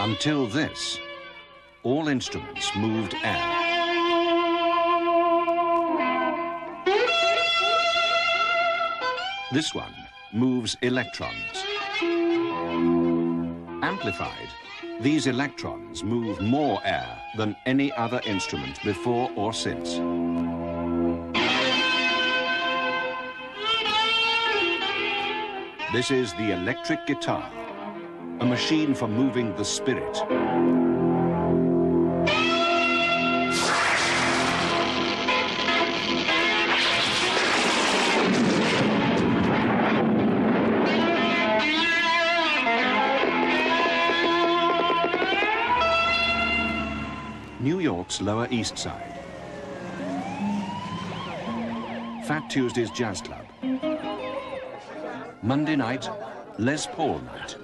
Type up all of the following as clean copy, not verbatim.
Until this, all instruments moved air. This one moves electrons. Amplified, these electrons move more air than any other instrument before or since. This is the electric guitar, a machine for moving the spirit. New York's Lower East Side. Fat Tuesday's Jazz Club. Monday night, Les Paul night.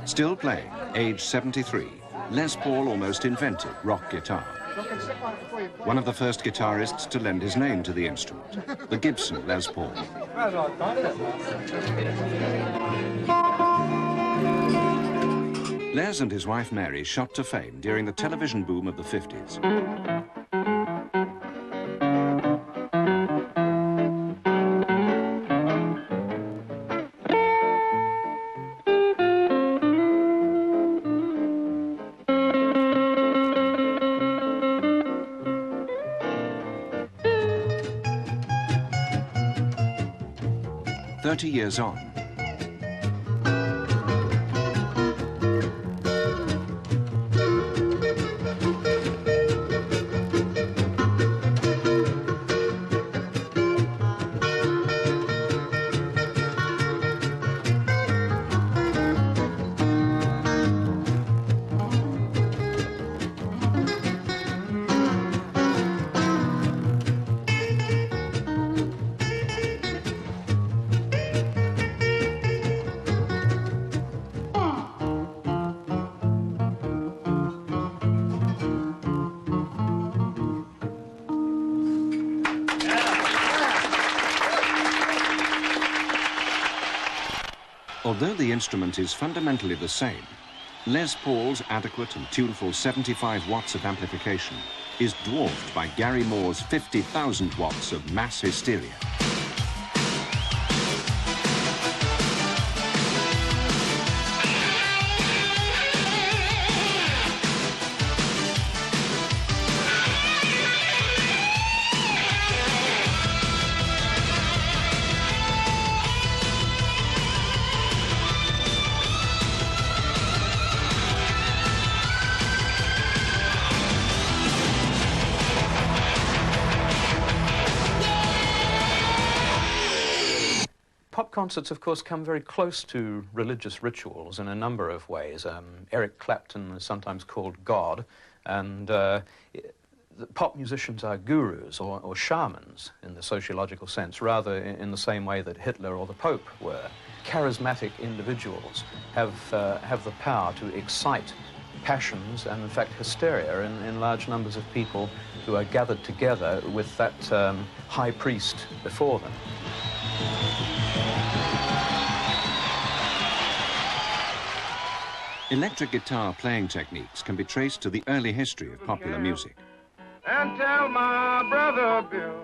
Still playing, age 73, Les Paul almost invented rock guitar. One of the first guitarists to lend his name to the instrument, the Gibson Les Paul. Les and his wife Mary shot to fame during the television boom of the 50s. "30 years on, Although the instrument is fundamentally the same, Les Paul's adequate and tuneful 75 watts of amplification is dwarfed by Gary Moore's 50,000 watts of mass hysteria. Pop concerts, of course, come very close to religious rituals in a number of ways. Eric Clapton is sometimes called God, and pop musicians are gurus or shamans in the sociological sense, rather in the same way that Hitler or the Pope were. Charismatic individuals have the power to excite passions and, in fact, hysteria in large numbers of people who are gathered together with that high priest before them. Electric guitar playing techniques can be traced to the early history of popular music. And tell my brother Bill.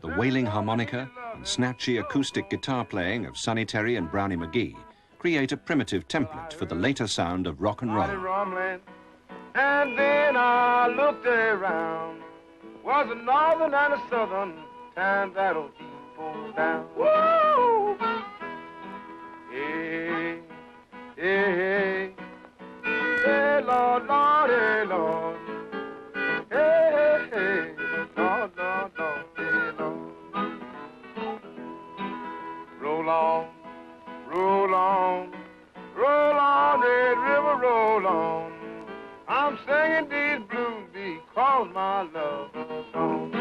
The wailing harmonica and snatchy acoustic guitar playing of Sonny Terry and Brownie McGhee create a primitive template for the later sound of rock and roll. And then I looked around. Was a northern and a southern, and that'll people down. Woo! Hey, hey, hey. Hey, Lord, Lord, hey, Lord. Hey, hey, hey. Lord, Lord, Lord, hey, Lord. Roll on, roll on, roll on, Red River, roll on. I'm singing these blues because my love is gone.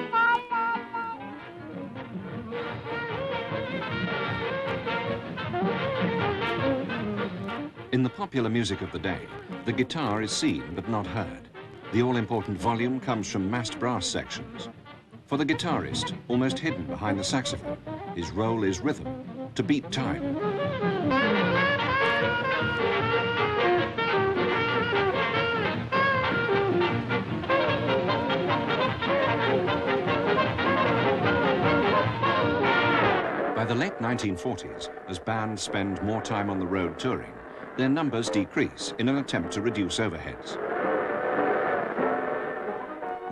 In the popular music of the day, the guitar is seen but not heard. The all-important volume comes from massed brass sections. For the guitarist, almost hidden behind the saxophone, his role is rhythm, to beat time. By the late 1940s, as bands spend more time on the road touring, their numbers decrease in an attempt to reduce overheads.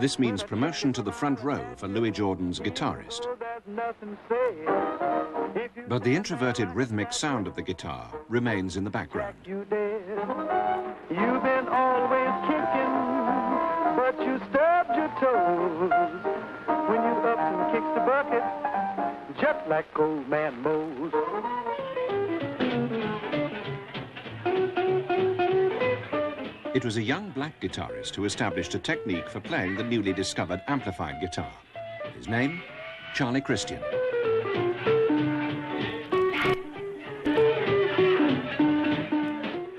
This means promotion to the front row for Louis Jordan's guitarist. But the introverted rhythmic sound of the guitar remains in the background. You've been always kicking, but you stubbed your toes when you upped and kicked the bucket, just like old man Mose. It was a young black guitarist who established a technique for playing the newly discovered amplified guitar. His name, Charlie Christian.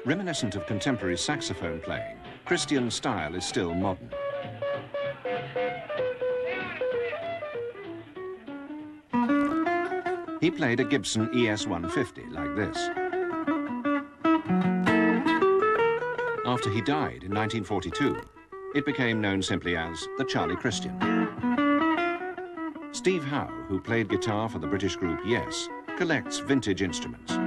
Reminiscent of contemporary saxophone playing, Christian's style is still modern. He played a Gibson ES-150 like this. After he died in 1942, it became known simply as the Charlie Christian. Steve Howe, who played guitar for the British group Yes, collects vintage instruments.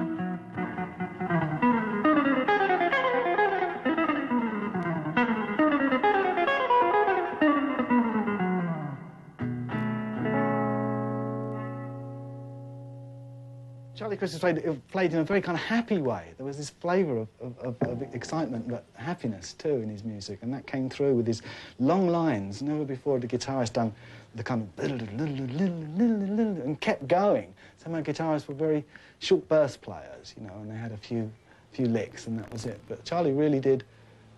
Charlie Christian played in a very kind of happy way. There was this flavour of excitement but happiness too in his music, and that came through with his long lines. Never before had a guitarist done the kind of and kept going. Some of our guitarists were very short burst players, you know, and they had a few licks and that was it. But Charlie really did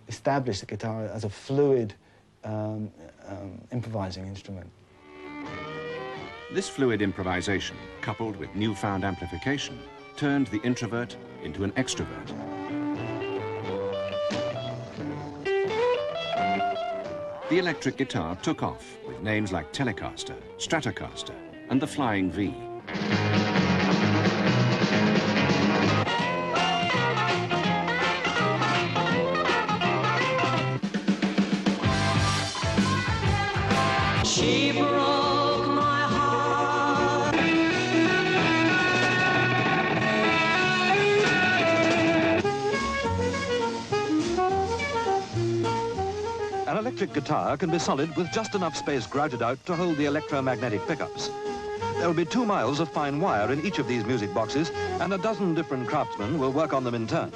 establish the guitar as a fluid improvising instrument. This fluid improvisation, coupled with newfound amplification, turned the introvert into an extrovert. The electric guitar took off with names like Telecaster, Stratocaster, and the Flying V. She broke my heart. An electric guitar can be solid with just enough space grouted out to hold the electromagnetic pickups. There will be 2 miles of fine wire in each of these music boxes, and a dozen different craftsmen will work on them in turn.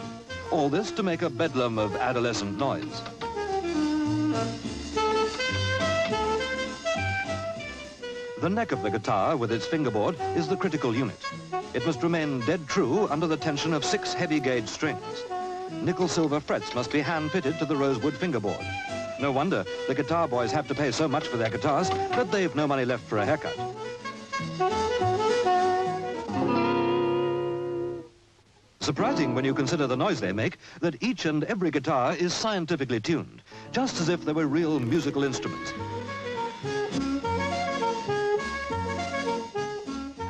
All this to make a bedlam of adolescent noise. The neck of the guitar with its fingerboard is the critical unit. It must remain dead true under the tension of 6 heavy gauge strings. Nickel-silver frets must be hand-fitted to the rosewood fingerboard. No wonder the guitar boys have to pay so much for their guitars that they've no money left for a haircut. Surprising when you consider the noise they make, that each and every guitar is scientifically tuned, just as if they were real musical instruments.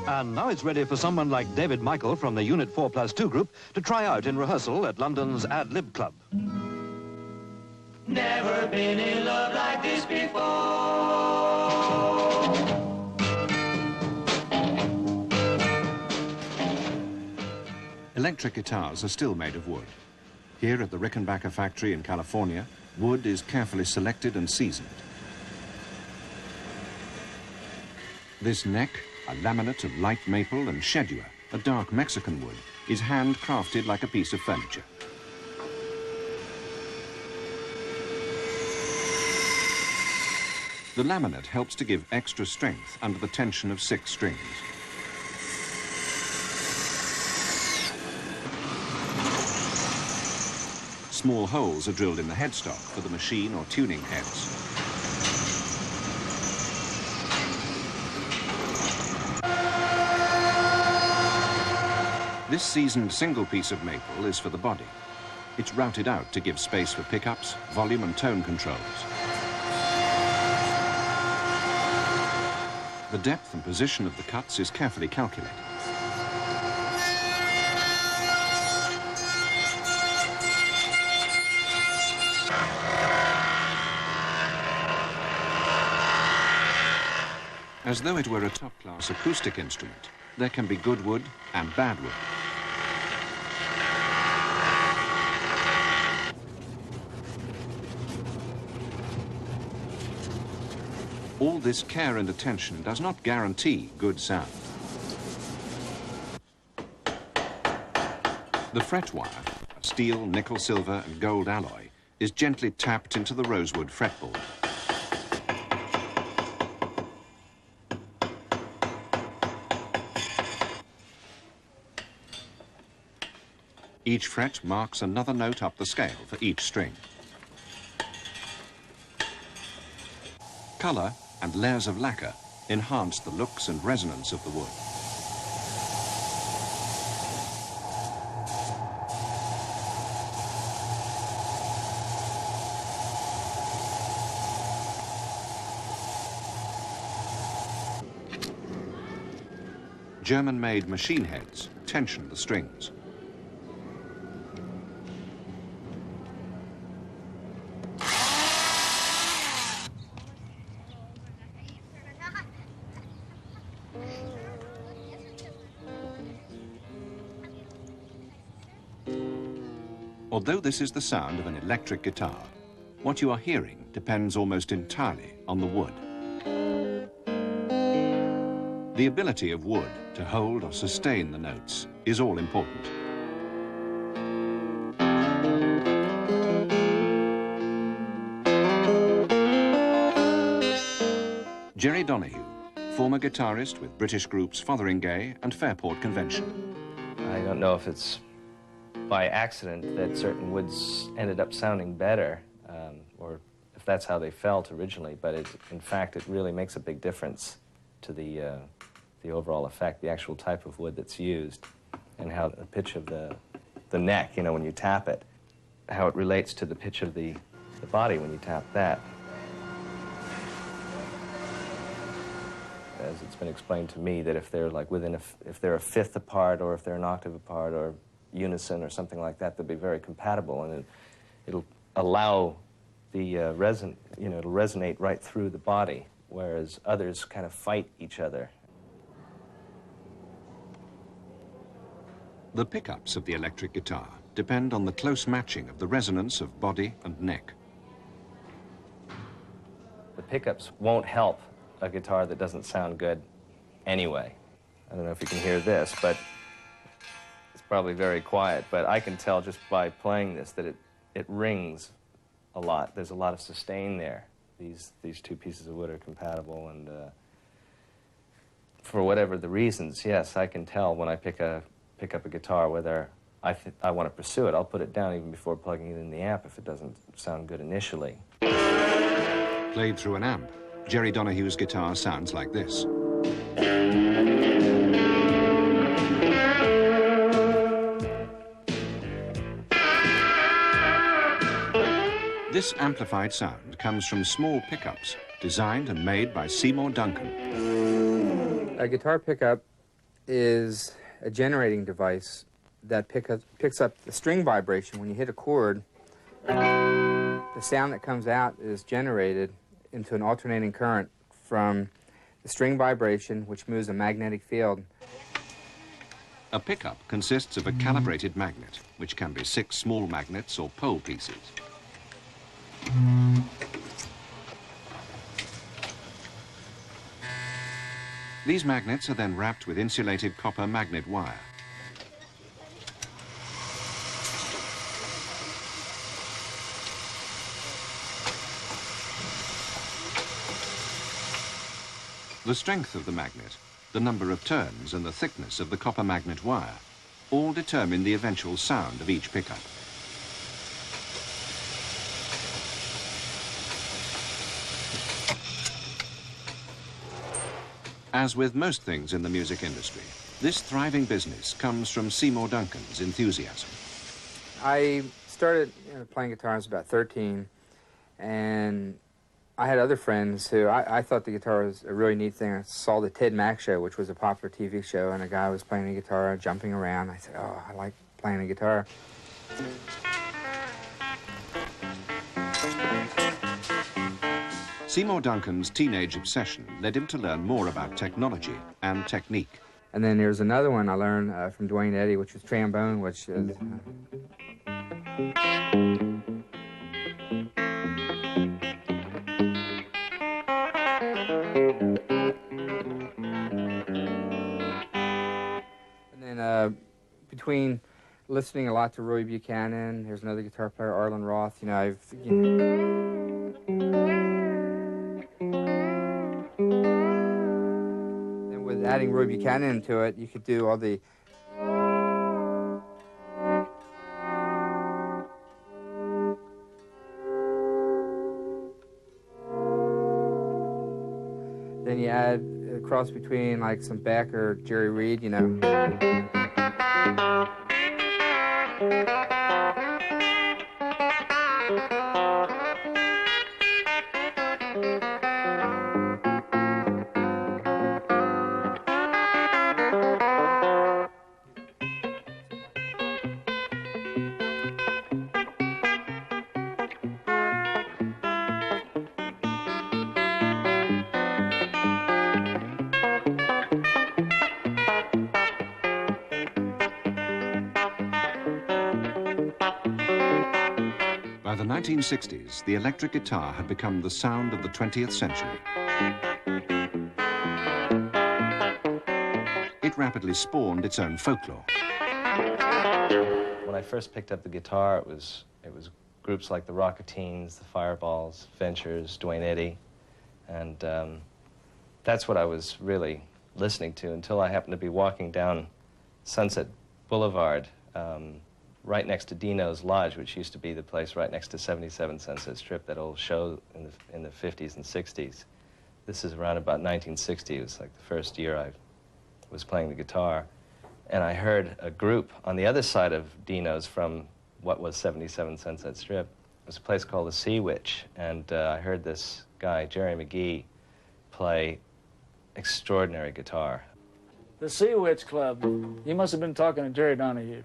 And now it's ready for someone like David Michael from the Unit 4+2 group to try out in rehearsal at London's Ad Lib Club. Never been in love like this before. Electric guitars are still made of wood. Here at the Rickenbacker factory in California, wood is carefully selected and seasoned. This neck, a laminate of light maple, and shedua, a dark Mexican wood, is handcrafted like a piece of furniture. The laminate helps to give extra strength under the tension of 6 strings. Small holes are drilled in the headstock for the machine or tuning heads. This seasoned single piece of maple is for the body. It's routed out to give space for pickups, volume and tone controls. The depth and position of the cuts is carefully calculated. As though it were a top-class acoustic instrument, there can be good wood and bad wood. All this care and attention does not guarantee good sound. The fret wire, a steel, nickel, silver and gold alloy, is gently tapped into the rosewood fretboard. Each fret marks another note up the scale for each string. Colour and layers of lacquer enhance the looks and resonance of the wood. German-made machine heads tension the strings. Although this is the sound of an electric guitar, what you are hearing depends almost entirely on the wood. The ability of wood to hold or sustain the notes is all important. Jerry Donahue, former guitarist with British groups Fotheringay and Fairport Convention. I don't know if it's by accident that certain woods ended up sounding better, or if that's how they felt originally, but in fact it really makes a big difference to the overall effect, the actual type of wood that's used, and how the pitch of the neck, you know, when you tap it, how it relates to the pitch of the body when you tap that. As it's been explained to me, that if they're like if they're a fifth apart, or if they're an octave apart, or unison or something like that, they'll be very compatible, and it'll allow the it'll resonate right through the body, whereas others kind of fight each other. The pickups of the electric guitar depend on the close matching of the resonance of body and neck. The pickups won't help a guitar that doesn't sound good anyway. I don't know if you can hear this, but it's probably very quiet, but I can tell just by playing this that it rings a lot. There's a lot of sustain there. These two pieces of wood are compatible, and for whatever the reasons, yes, I can tell when I pick up a guitar whether I want to pursue it. I'll put it down even before plugging it in the amp if it doesn't sound good initially. Played through an amp, Jerry Donahue's guitar sounds like this. This amplified sound comes from small pickups designed and made by Seymour Duncan. A guitar pickup is a generating device that picks up the string vibration. When you hit a chord, the sound that comes out is generated into an alternating current from the string vibration, which moves a magnetic field. A pickup consists of a calibrated magnet, which can be 6 small magnets or pole pieces. These magnets are then wrapped with insulated copper magnet wire. The strength of the magnet, the number of turns and the thickness of the copper magnet wire all determine the eventual sound of each pickup. As with most things in the music industry, this thriving business comes from Seymour Duncan's enthusiasm. I started playing guitar when I was about 13, and I had other friends who I thought the guitar was a really neat thing. I saw the Ted Mack Show, which was a popular TV show, and a guy was playing the guitar, jumping around. I said, oh, I like playing the guitar. Seymour Duncan's teenage obsession led him to learn more about technology and technique. And then there's another one I learned from Duane Eddy, which was trombone, which is... And then between listening a lot to Roy Buchanan, there's another guitar player, Arlen Roth, you know, and with adding Roy Buchanan to it, you could do all the then you add a cross between like some Beck or Jerry Reed, you know. By the 1960s, the electric guitar had become the sound of the 20th century. It rapidly spawned its own folklore. When I first picked up the guitar, it was groups like the Rocketeens, the Fireballs, Ventures, Duane Eddy, and that's what I was really listening to until I happened to be walking down Sunset Boulevard, right next to Dino's Lodge, which used to be the place right next to 77 Sunset Strip, that old show in the 50s and 60s. This is around about 1960. It was like the first year I was playing the guitar. And I heard a group on the other side of Dino's from what was 77 Sunset Strip. It was a place called the Sea Witch, and I heard this guy, Jerry McGee, play extraordinary guitar. The Sea Witch Club. You must have been talking to Jerry Donahue.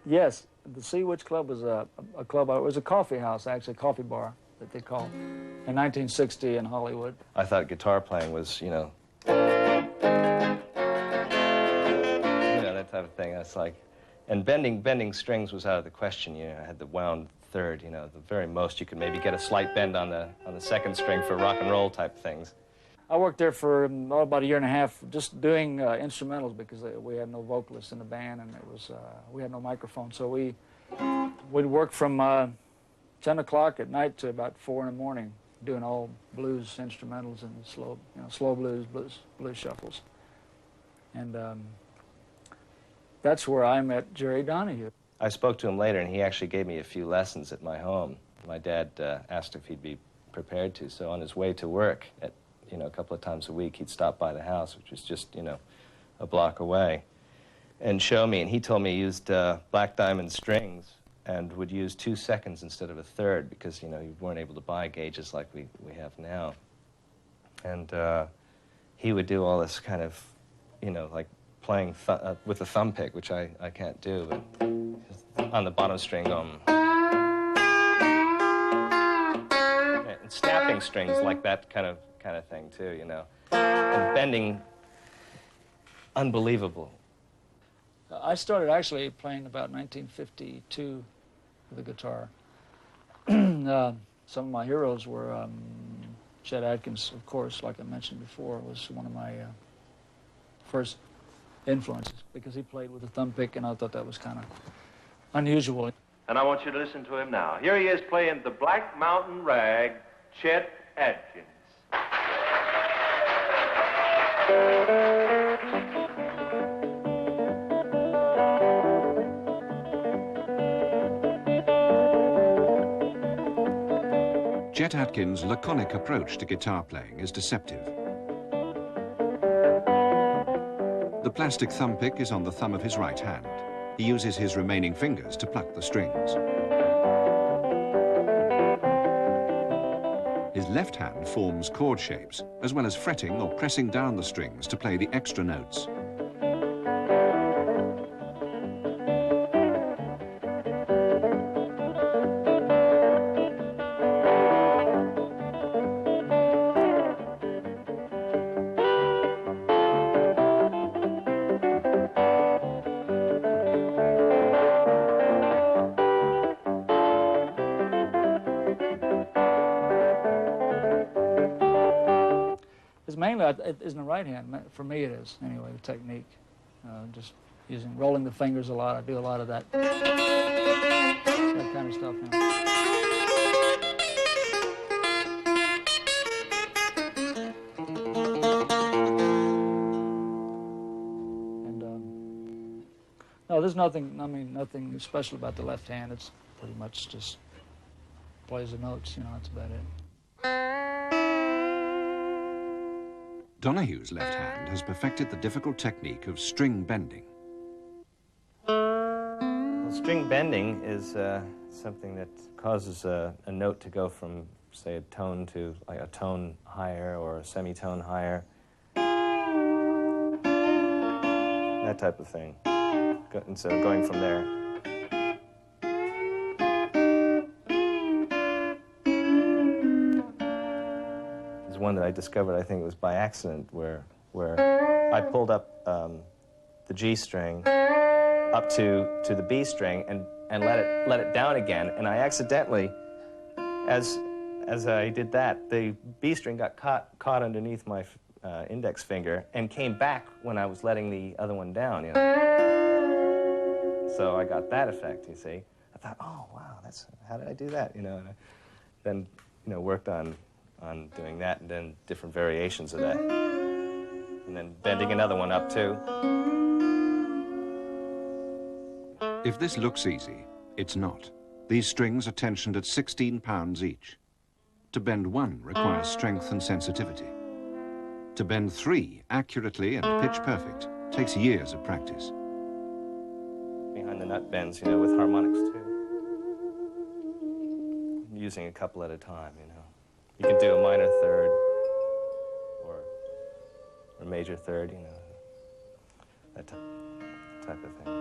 Yes, the Sea Witch Club was a club. It was a coffee house, actually, a coffee bar that they called, in 1960 in Hollywood. I thought guitar playing was, you know, that type of thing. That's like, and bending strings was out of the question. You know, I had the wound third. You know, the very most you could maybe get a slight bend on the second string for rock and roll type things. I worked there for about a year and a half, just doing instrumentals, because we had no vocalists in the band, and we had no microphone. So we'd work from 10 o'clock at night to about 4 in the morning, doing all blues instrumentals and slow blues shuffles. And that's where I met Jerry Donahue. I spoke to him later, and he actually gave me a few lessons at my home. My dad asked if he'd be prepared to, so on his way to work, a couple of times a week, he'd stop by the house, which was just, a block away, and show me. And he told me he used Black Diamond strings and would use 2 seconds instead of a third, because, you weren't able to buy gauges like we have now. And he would do all this kind of, like playing with a thumb pick, which I can't do, but on the bottom string, and snapping strings like that kind of thing too, and bending, unbelievable. I started actually playing about 1952 with the guitar. Some of my heroes were Chet Atkins, of course, like I mentioned before, was one of my first influences, because he played with a thumb pick, and I thought that was kind of unusual. And I want you to listen to him now. Here he is playing the Black Mountain Rag, Chet Atkins. Chet Atkins' laconic approach to guitar playing is deceptive. The plastic thumb pick is on the thumb of his right hand. He uses his remaining fingers to pluck the strings. His left hand forms chord shapes, as well as fretting or pressing down the strings to play the extra notes. mainly it is in the right hand. For me it is, anyway, the technique. Just rolling the fingers a lot. I do a lot of that kind of stuff now. No, there's nothing, nothing special about the left hand. It's pretty much just plays the notes, that's about it. Donohue's left hand has perfected the difficult technique of string bending. Well, string bending is something that causes a note to go from, say, a tone to like a tone higher or a semitone higher. That type of thing. And so going from there. There's one that I discovered, I think it was by accident, where I pulled up the G string up to the B string and let it down again, and I accidentally, as I did that, the B string got caught underneath my index finger and came back when I was letting the other one down, So I got that effect, you see. I thought, oh, wow, how did I do that, And I then, worked on doing that and then different variations of that. And then bending another one up, too. If this looks easy, it's not. These strings are tensioned at 16 pounds each. To bend one requires strength and sensitivity. To bend 3 accurately and pitch perfect takes years of practice. Behind the nut bends, with harmonics too. Using a couple at a time, You can do a minor third or a major third, that type of thing.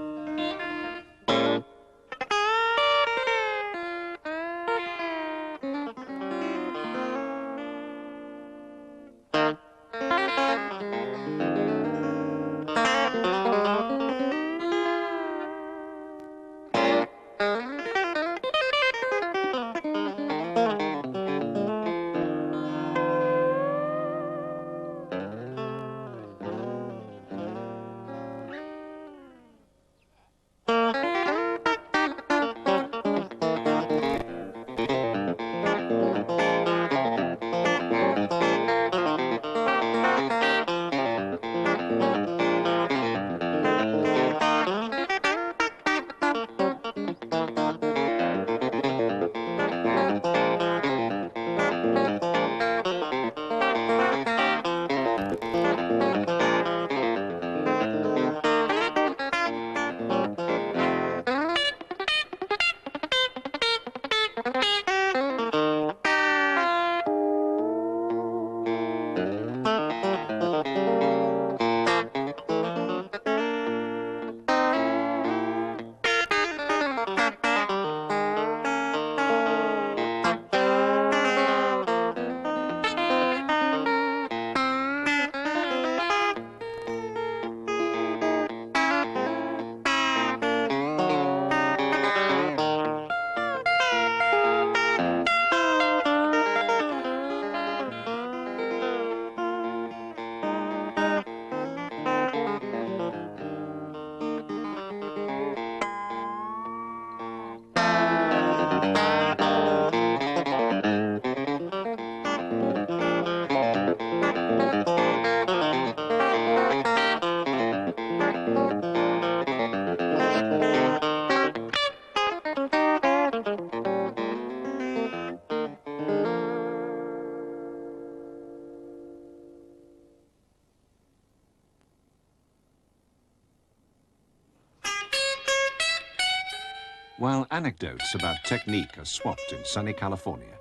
While anecdotes about technique are swapped in sunny California,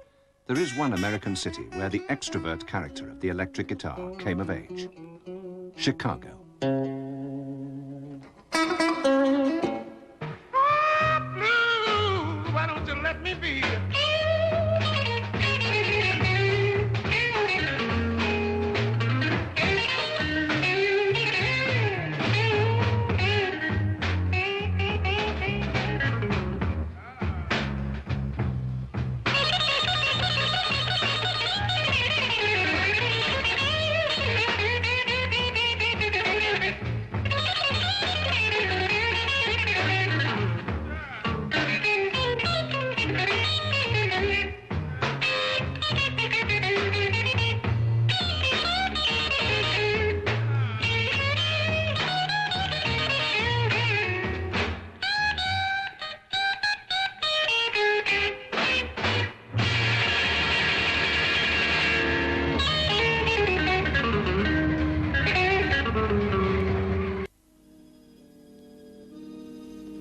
there is one American city where the extrovert character of the electric guitar came of age: Chicago. Why don't you let me be?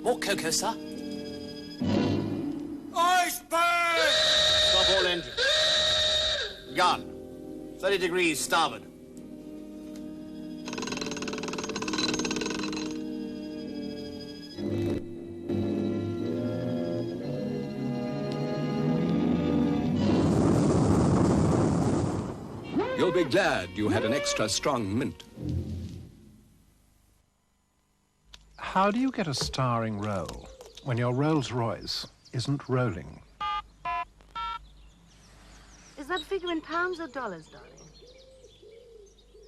More cocoa, sir? Iceberg! Stop all engines. Gun. 30 degrees starboard. You'll be glad you had an extra strong mint. How do you get a starring role when your Rolls-Royce isn't rolling? Is that figure in pounds or dollars, darling?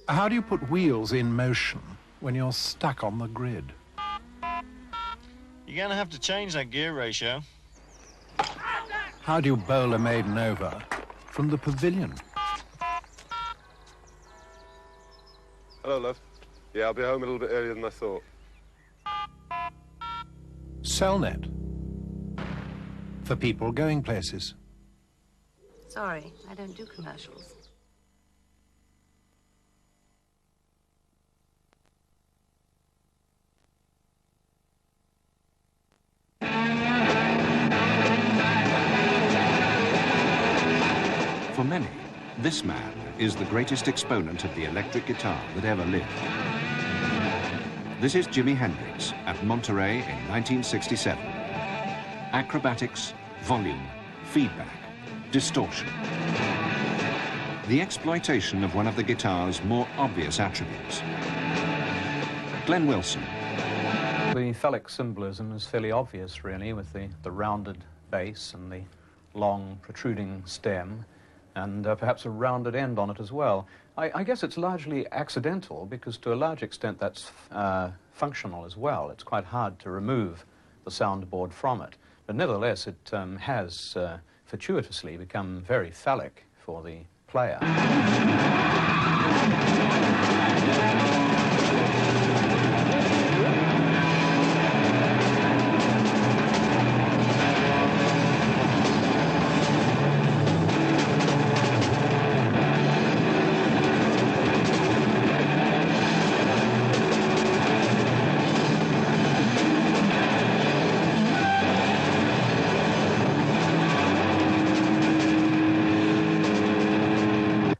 How do you put wheels in motion when you're stuck on the grid? You're going to have to change that gear ratio. How do you bowl a maiden over from the pavilion? Hello, love. Yeah, I'll be home a little bit earlier than I thought. Cellnet. For people going places. Sorry, I don't do commercials. For many, this man is the greatest exponent of the electric guitar that ever lived. This is Jimi Hendrix at Monterey in 1967. Acrobatics, volume, feedback, distortion. The exploitation of one of the guitar's more obvious attributes. Glenn Wilson. The phallic symbolism is fairly obvious, really, with the rounded bass and the long protruding stem, and perhaps a rounded end on it as well. I guess it's largely accidental because to a large extent that's functional as well. It's quite hard to remove the soundboard from it. But nevertheless, it has fortuitously become very phallic for the player.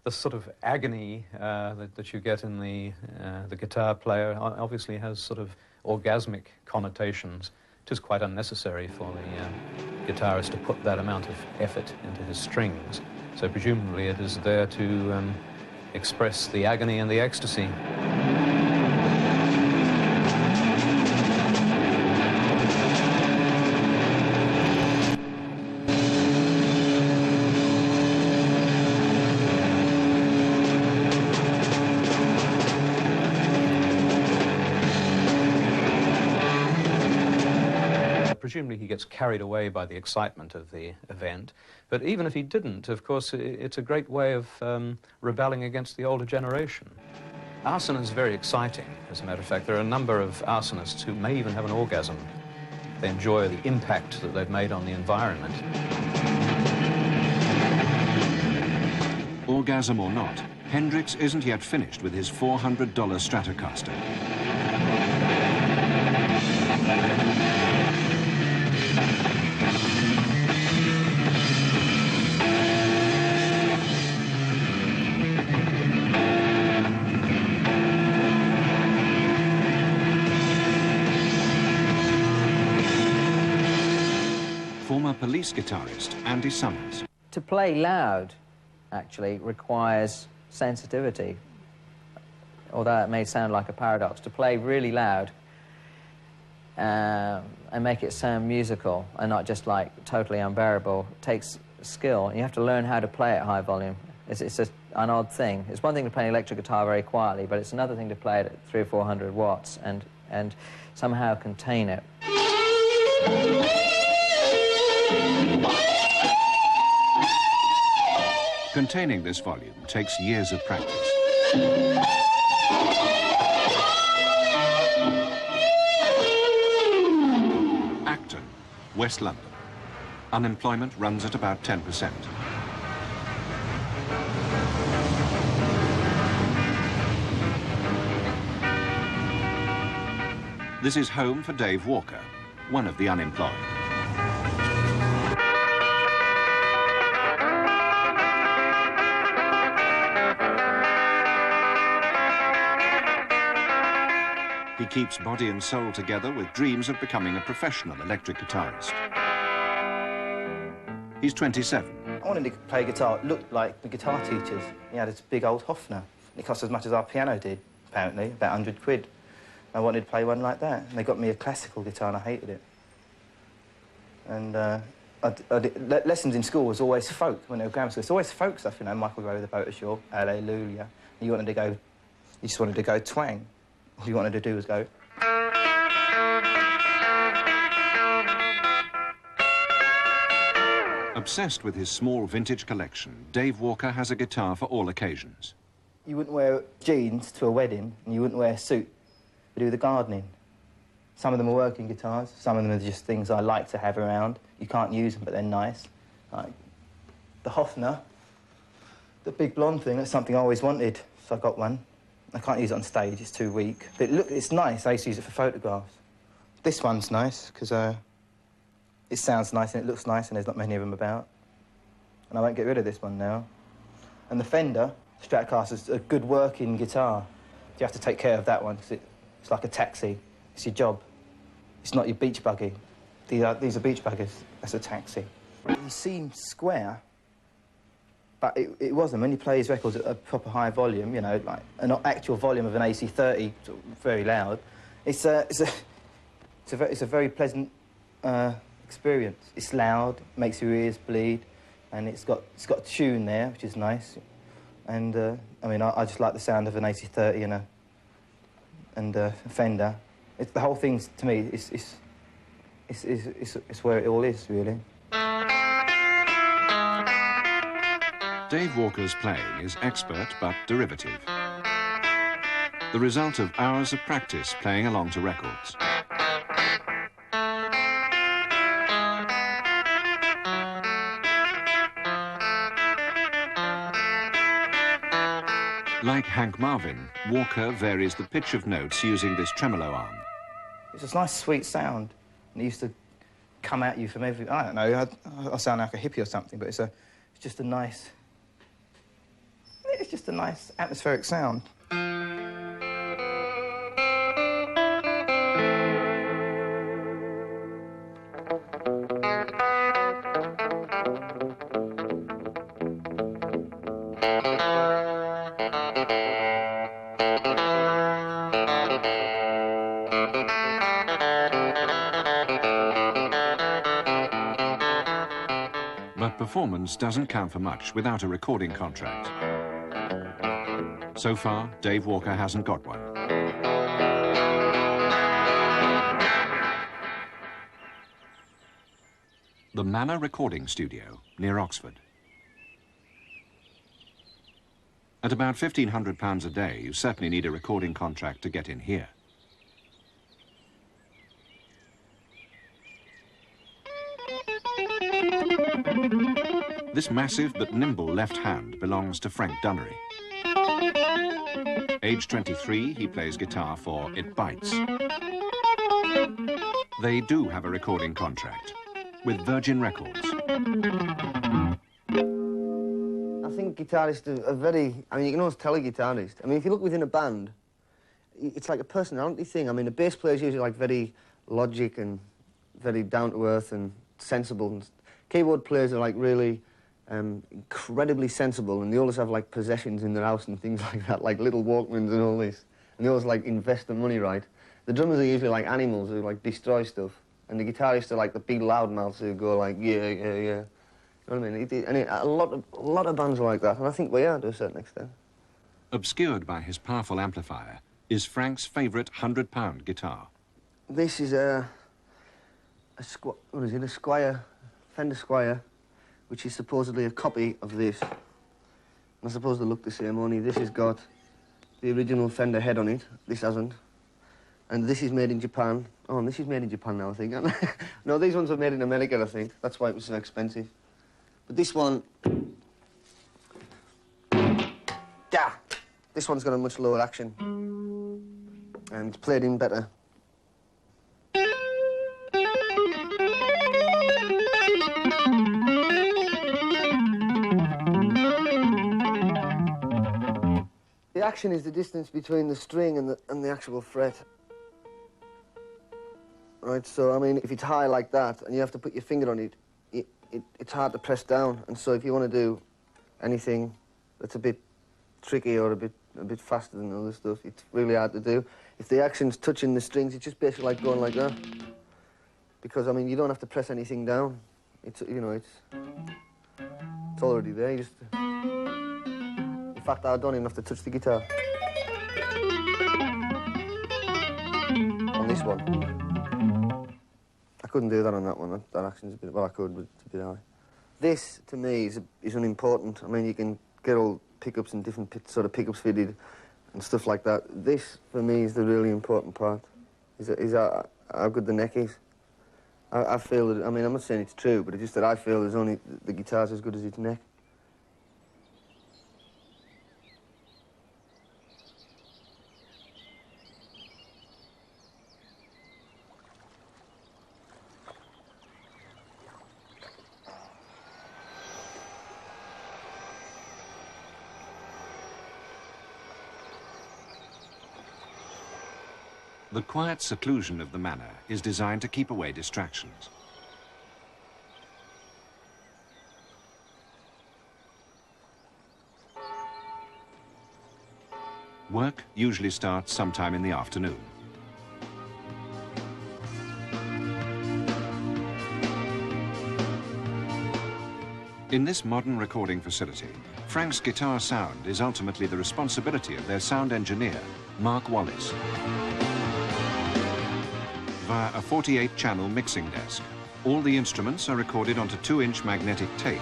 The sort of agony that you get in the guitar player obviously has sort of orgasmic connotations. It is quite unnecessary for the guitarist to put that amount of effort into his strings. So presumably it is there to express the agony and the ecstasy. Presumably he gets carried away by the excitement of the event, but even if he didn't, of course, it's a great way of rebelling against the older generation. Arsena is very exciting, as a matter of fact. There are a number of arsonists who may even have an orgasm. They enjoy the impact that they've made on the environment. Orgasm or not, Hendrix isn't yet finished with his $400 Stratocaster. Former Police guitarist Andy Summers. To play loud, actually, requires sensitivity. Although it may sound like a paradox, to play really loud and make it sound musical and not just like totally unbearable takes skill. You have to learn how to play at high volume. It's just an odd thing. It's one thing to play an electric guitar very quietly, but it's another thing to play it at 300 or 400 watts and somehow contain it. Containing this volume takes years of practice. Acton, West London. Unemployment runs at about 10%. This is home for Dave Walker. one of the unemployed. He keeps body and soul together with dreams of becoming a professional electric guitarist. He's 27. I wanted to play guitar. It looked like the guitar teachers. He had this big old Hofner. It cost as much as our piano did, apparently, about 100 quid. I wanted to play one like that. And they got me a classical guitar and I hated it. And lessons in school was always folk when they were grammar school. It's always folk stuff, you know, Michael Gray with the Boat Ashore, Hallelujah. You just wanted to go twang. All you wanted to do was go. Obsessed with his small vintage collection, Dave Walker has a guitar for all occasions. You wouldn't wear jeans to a wedding, and you wouldn't wear a suit to do the gardening. Some of them are working guitars, some of them are just things I like to have around. You can't use them, but they're nice. Like the Hofner, the big blonde thing, that's something I always wanted, so I got one. I can't use it on stage, it's too weak. But look, it's nice, I used to use it for photographs. This one's nice, because it sounds nice and it looks nice and there's not many of them about. And I won't get rid of this one now. And the Fender Stratocaster's a good working guitar. You have to take care of that one, because it's like a taxi. It's your job. It's not your beach buggy. These are beach buggies. That's a taxi. He seemed square, but it wasn't. When you play his records at a proper high volume, you know, like an actual volume of an AC30, very loud, it's a very pleasant experience. It's loud, makes your ears bleed, and it's got a tune there, which is nice. And I mean, I just like the sound of an AC30 and a Fender. The whole thing to me is where it all is, really. Dave Walker's playing is expert but derivative. The result of hours of practice playing along to records. Like Hank Marvin, Walker varies the pitch of notes using this tremolo arm. It's a nice, sweet sound. And it used to come at you from every... I don't know, I sound like a hippie or something, but it's just a nice... It's just a nice atmospheric sound. But performance doesn't count for much without a recording contract. So far, Dave Walker hasn't got one. The Manor Recording Studio, near Oxford. At about £1,500 a day, you certainly need a recording contract to get in here. This massive but nimble left hand belongs to Frank Dunnery. Age 23, he plays guitar for It Bites. They do have a recording contract with Virgin Records. I think guitarists are very... I mean, you can always tell a guitarist. I mean, if you look within a band, it's like a personality thing. I mean, a bass player is usually like very logic and very down-to-earth and sensible. And keyboard players are like really incredibly sensible, and they always have like possessions in their house and things like that, like little Walkmans and all this. And they always like invest the money right. The drummers are usually like animals who like destroy stuff, and the guitarists are like the big loudmouths who go like yeah, yeah, yeah. You know what I mean? And a lot of bands are like that, and I think we are to a certain extent. Obscured by his powerful amplifier is Frank's favourite £100 guitar. This is a Squier, Fender Squier, which is supposedly a copy of this. I suppose they look the same, only this has got the original Fender head on it. This hasn't. And this is made in Japan. Oh, and this is made in Japan now, I think. No, these ones were made in America, I think. That's why it was so expensive. But this one... Yeah! This one's got a much lower action. And it's played in better. action is the distance between the string and the actual fret. Right, so, I mean, if it's high like that and you have to put your finger on it, it's hard to press down. And so if you want to do anything that's a bit tricky or a bit faster than other stuff, it's really hard to do. If the action's touching the strings, it's just basically like going like that. Because, I mean, you don't have to press anything down. It's, you know, it's already there. You just... In fact, I don't even have to touch the guitar. On this one. I couldn't do that on that one. That action's a bit... Well, I could, but it's a bit high. This, to me, is unimportant. I mean, you can get all pickups and different sort of pickups fitted and stuff like that. This, for me, is the really important part. Is how good the neck is. I feel that... I mean, I'm not saying it's true, but it's just that I feel there's only... The guitar's as good as its neck. The quiet seclusion of the manor is designed to keep away distractions. Work usually starts sometime in the afternoon. In this modern recording facility, Frank's guitar sound is ultimately the responsibility of their sound engineer, Mark Wallace. Via a 48-channel mixing desk, all the instruments are recorded onto 2-inch magnetic tape.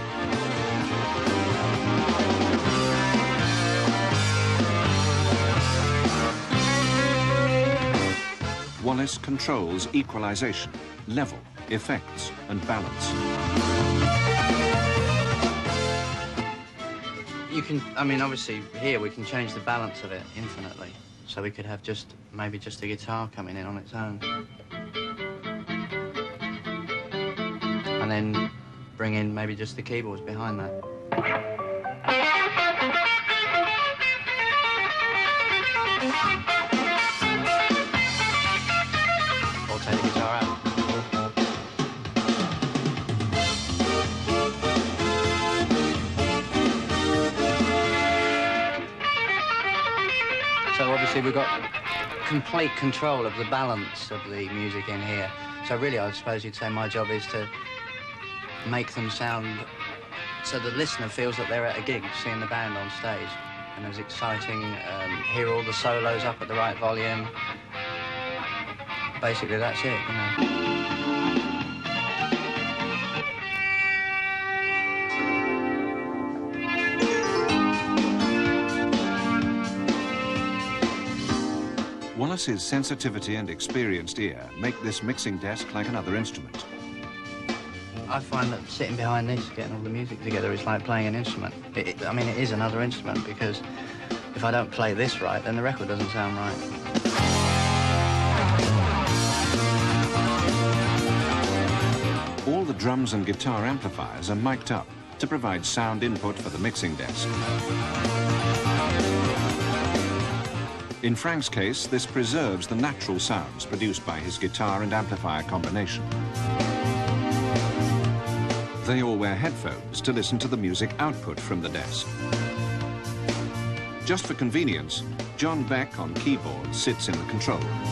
Wallace controls equalization, level, effects, and balance. You can, I mean, obviously here we can change the balance of it infinitely. So we could have maybe just a guitar coming in on its own. And then bring in maybe just the keyboards behind that. Or take the guitar out. So obviously we've got complete control of the balance of the music in here. So really I suppose you'd say my job is to make them sound so the listener feels that they're at a gig, seeing the band on stage. And it's exciting, hear all the solos up at the right volume. Basically that's it, you know. Wallace's sensitivity and experienced ear make this mixing desk like another instrument. I find that sitting behind this, getting all the music together, is like playing an instrument. I mean, it is another instrument, because if I don't play this right, then the record doesn't sound right. All the drums and guitar amplifiers are mic'd up to provide sound input for the mixing desk. In Frank's case, this preserves the natural sounds produced by his guitar and amplifier combination. They all wear headphones to listen to the music output from the desk. Just for convenience, John Beck on keyboard sits in the control room.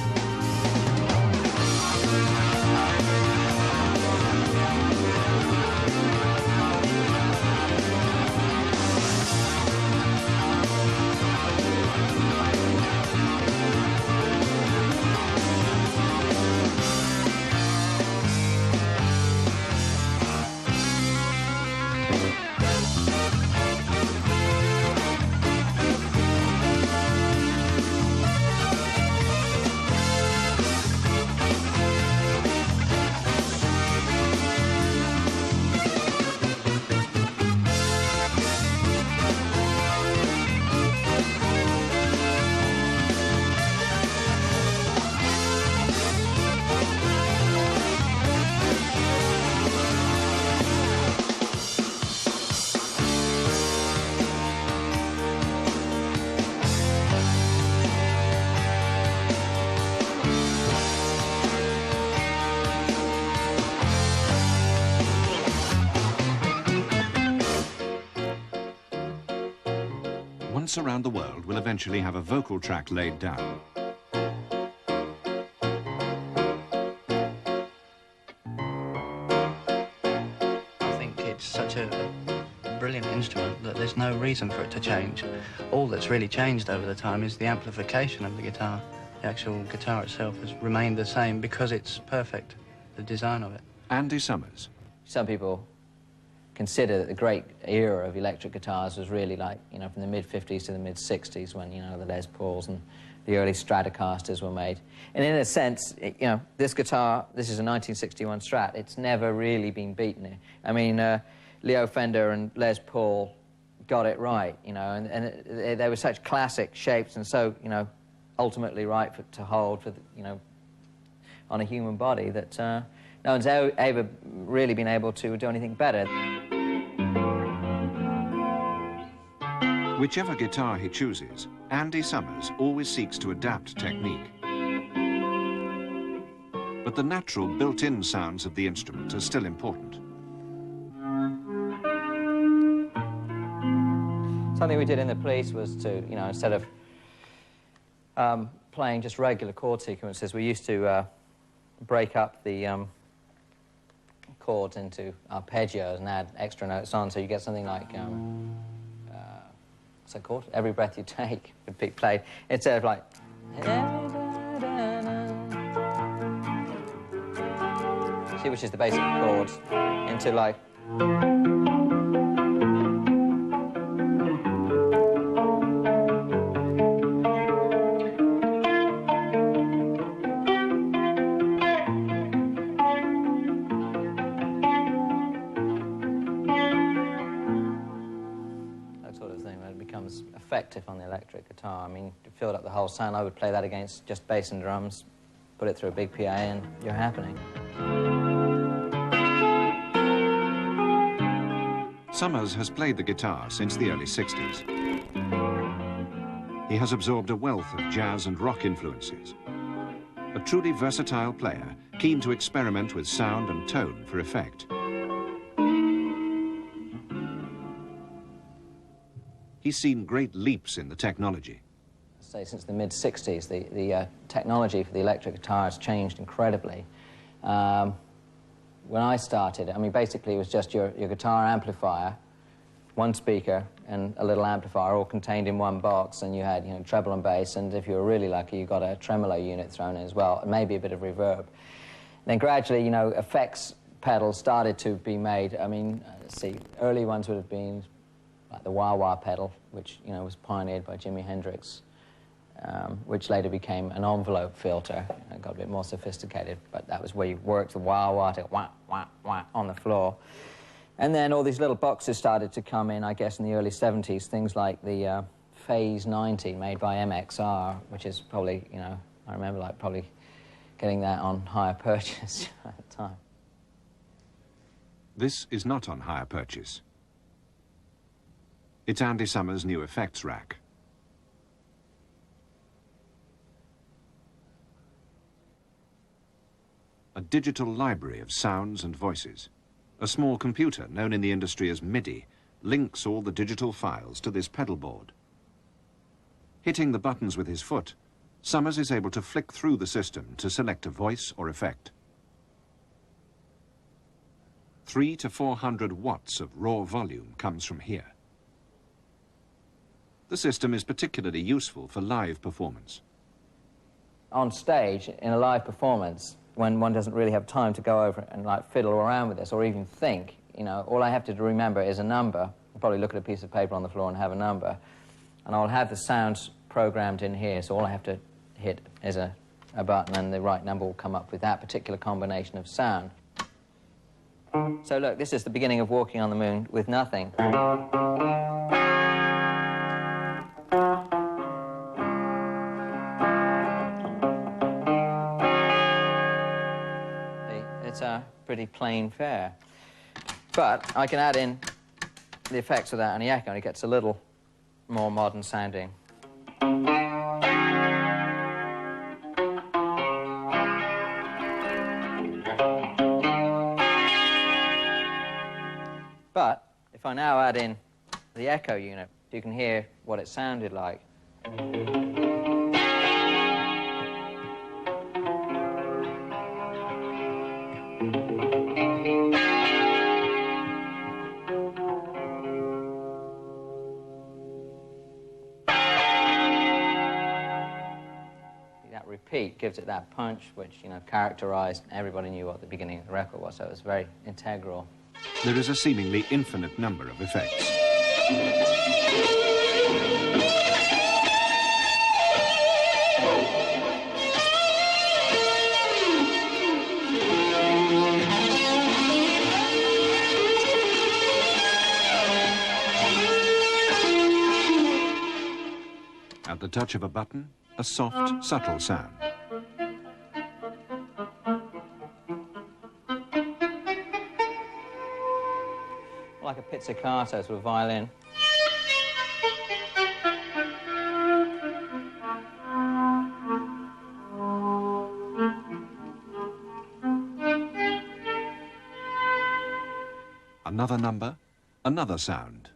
dance around the world will eventually have a vocal track laid down. I think it's such a brilliant instrument that there's no reason for it to change. All that's really changed over the time is the amplification of the guitar. The actual guitar itself has remained the same because it's perfect, the design of it. Andy Summers. Some people consider that the great era of electric guitars was really like, you know, from the mid-50s to the mid-60s when, you know, the Les Pauls and the early Stratocasters were made. And in a sense, you know, this guitar, this is a 1961 Strat, it's never really been beaten. I mean, Leo Fender and Les Paul got it right, you know, and they were such classic shapes and so, you know, ultimately right to hold for, you know, on a human body that no one's ever really been able to do anything better. Whichever guitar he chooses, Andy Summers always seeks to adapt technique. But the natural built-in sounds of the instrument are still important. Something we did in the Police was to, you know, instead of playing just regular chord sequences, we used to break up the chords into arpeggios and add extra notes on, so you get something like, what's it called? Every Breath You Take would be played, instead of like... See, which is the basic chords, into like... effective on the electric guitar. I mean, it filled up the whole sound. I would play that against just bass and drums, put it through a big PA, and you're happening. Summers has played the guitar since the early 60s. He has absorbed a wealth of jazz and rock influences. A truly versatile player, keen to experiment with sound and tone for effect. He's seen great leaps in the technology. Say since the mid-60s, the technology for the electric guitar has changed incredibly. When I started, I mean, basically it was just your guitar amplifier, one speaker and a little amplifier all contained in one box, and you had, you know, treble and bass, and if you were really lucky, you got a tremolo unit thrown in as well, and maybe a bit of reverb. Then gradually, you know, effects pedals started to be made. I mean, let's see, early ones would have been like the wah-wah pedal, which, you know, was pioneered by Jimi Hendrix, which later became an envelope filter. It got a bit more sophisticated, but that was where you worked the wah-wah to wah-wah-wah on the floor. And then all these little boxes started to come in, I guess, in the early 70s, things like the Phase 90 made by MXR, which is probably, you know, I remember like probably getting that on hire purchase at the time. This is not on hire purchase. It's Andy Summers' new effects rack. A digital library of sounds and voices. A small computer, known in the industry as MIDI, links all the digital files to this pedal board. Hitting the buttons with his foot, Summers is able to flick through the system to select a voice or effect. 300 to 400 watts of raw volume comes from here. The system is particularly useful for live performance. On stage, in a live performance, when one doesn't really have time to go over and like fiddle around with this or even think, you know, all I have to remember is a number. I'll probably look at a piece of paper on the floor and have a number, and I'll have the sounds programmed in here, so all I have to hit is a button and the right number will come up with that particular combination of sound. So look, this is the beginning of Walking on the Moon with nothing. It's a pretty plain fare. But I can add in the effects of that and the echo, and it gets a little more modern sounding. But if I now add in the echo unit, you can hear what it sounded like. That repeat gives it that punch, which, you know, characterized, everybody knew what the beginning of the record was, so it was very integral. There is a seemingly infinite number of effects. At the touch of a button, a soft, subtle sound. Like a pizzicato to a violin. Another number, another sound.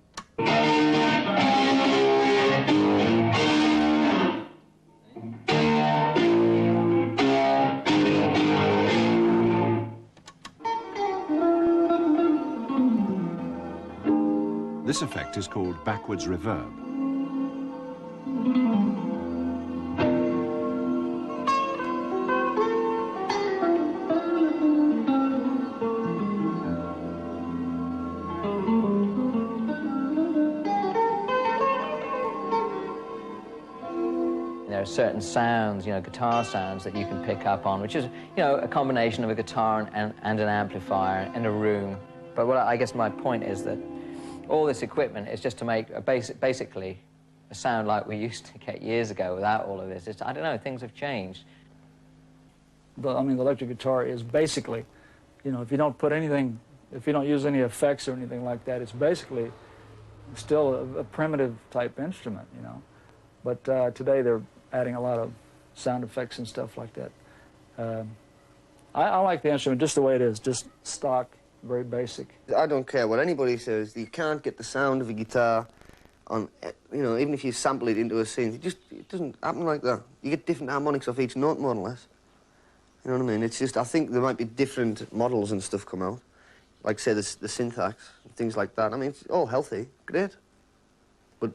This effect is called backwards reverb. There are certain sounds, you know, guitar sounds that you can pick up on, which is, you know, a combination of a guitar and an amplifier in a room. But what I guess my point is that all this equipment is just to make basically a sound like we used to get years ago without all of this. It's, I don't know, things have changed. I mean, the electric guitar is basically, you know, if you don't put anything, if you don't use any effects or anything like that, it's basically still a primitive type instrument, you know. But today they're adding a lot of sound effects and stuff like that. I like the instrument just the way it is, just stock, very basic. I don't care what anybody says. You can't get the sound of a guitar on, you know, even if you sample it into a synth, it doesn't happen like that. You get different harmonics off each note, more or less. You know what I mean? It's just, I think there might be different models and stuff come out. Like, say, the syntax, things like that. I mean, it's all healthy, great. But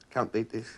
can't beat this.